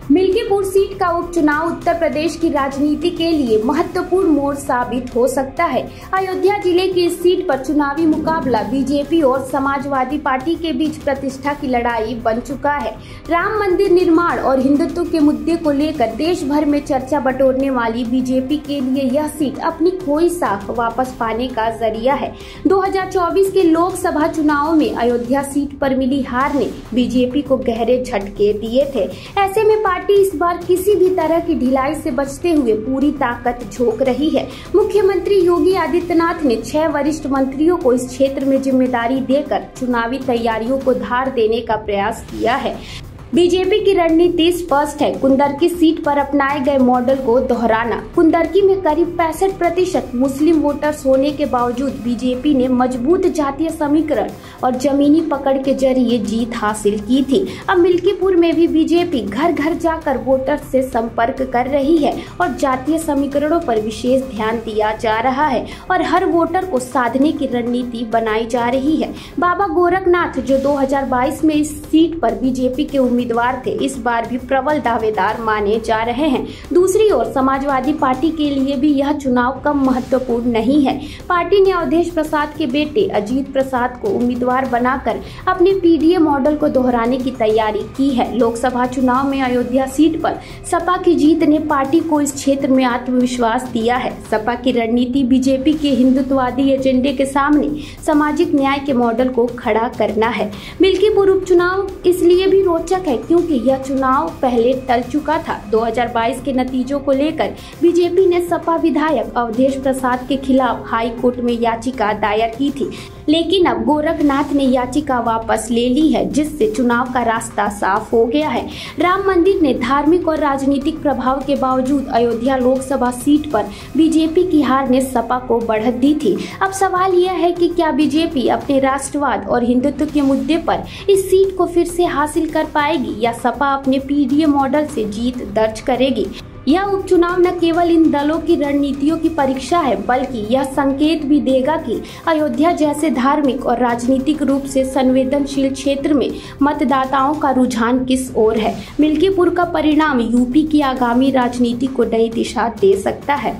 Milkipur seat का उपचुनाव उत्तर प्रदेश की राजनीति के लिए महत्वपूर्ण मोड़ साबित हो सकता है। अयोध्या जिले की इस सीट पर चुनावी मुकाबला बीजेपी और समाजवादी पार्टी के बीच प्रतिष्ठा की लड़ाई बन चुका है। राम मंदिर निर्माण और हिंदुत्व के मुद्दे को लेकर देश भर में चर्चा बटोरने वाली बीजेपी के लिए यह सीट अपनी खोई साख वापस पाने का जरिया है। 2024 के लोकसभा चुनाव में अयोध्या सीट पर मिली हार ने बीजेपी को गहरे झटके दिए थे। ऐसे में पार्टी इस बार किसी भी तरह की ढिलाई से बचते हुए पूरी ताकत झोंक रही है। मुख्यमंत्री योगी आदित्यनाथ ने 6 वरिष्ठ मंत्रियों को इस क्षेत्र में जिम्मेदारी देकर चुनावी तैयारियों को धार देने का प्रयास किया है। बीजेपी की रणनीति स्पष्ट है, कुंदरकी सीट पर अपनाए गए मॉडल को दोहराना। कुंदरकी में करीब 65% मुस्लिम वोटर्स होने के बावजूद बीजेपी ने मजबूत जातीय समीकरण और जमीनी पकड़ के जरिए जीत हासिल की थी। अब मिल्कीपुर में भी बीजेपी घर घर जाकर वोटर्स से संपर्क कर रही है और जातीय समीकरणों पर विशेष ध्यान दिया जा रहा है और हर वोटर को साधने की रणनीति बनाई जा रही है। बाबा गोरखनाथ जो 2022 में इस सीट पर बीजेपी के उम्मीदवार थे, इस बार भी प्रबल दावेदार माने जा रहे हैं। दूसरी ओर समाजवादी पार्टी के लिए भी यह चुनाव कम महत्वपूर्ण नहीं है। पार्टी ने अवधेश प्रसाद के बेटे अजीत प्रसाद को उम्मीदवार बनाकर अपने पीडीए मॉडल को दोहराने की तैयारी की है। लोकसभा चुनाव में अयोध्या सीट पर सपा की जीत ने पार्टी को इस क्षेत्र में आत्मविश्वास दिया है। सपा की रणनीति बीजेपी के हिंदुत्ववादी एजेंडे के सामने सामाजिक न्याय के मॉडल को खड़ा करना है। मिल्कीपुर उपचुनाव इसलिए भी रोचक है क्योंकि यह चुनाव पहले टल चुका था। 2022 के नतीजों को लेकर बीजेपी ने सपा विधायक अवधेश प्रसाद के खिलाफ हाई कोर्ट में याचिका दायर की थी, लेकिन अब गोरखनाथ ने याचिका वापस ले ली है, जिससे चुनाव का रास्ता साफ हो गया है। राम मंदिर ने धार्मिक और राजनीतिक प्रभाव के बावजूद अयोध्या लोकसभा सीट पर बीजेपी की हार ने सपा को बढ़त दी थी। अब सवाल यह है कि क्या बीजेपी अपने राष्ट्रवाद और हिंदुत्व के मुद्दे पर इस सीट को फिर से हासिल कर पाएगी या सपा अपने पीडीए मॉडल से जीत दर्ज करेगी। यह उपचुनाव न केवल इन दलों की रणनीतियों की परीक्षा है, बल्कि यह संकेत भी देगा कि अयोध्या जैसे धार्मिक और राजनीतिक रूप से संवेदनशील क्षेत्र में मतदाताओं का रुझान किस ओर है। मिल्कीपुर का परिणाम यूपी की आगामी राजनीति को नई दिशा दे सकता है।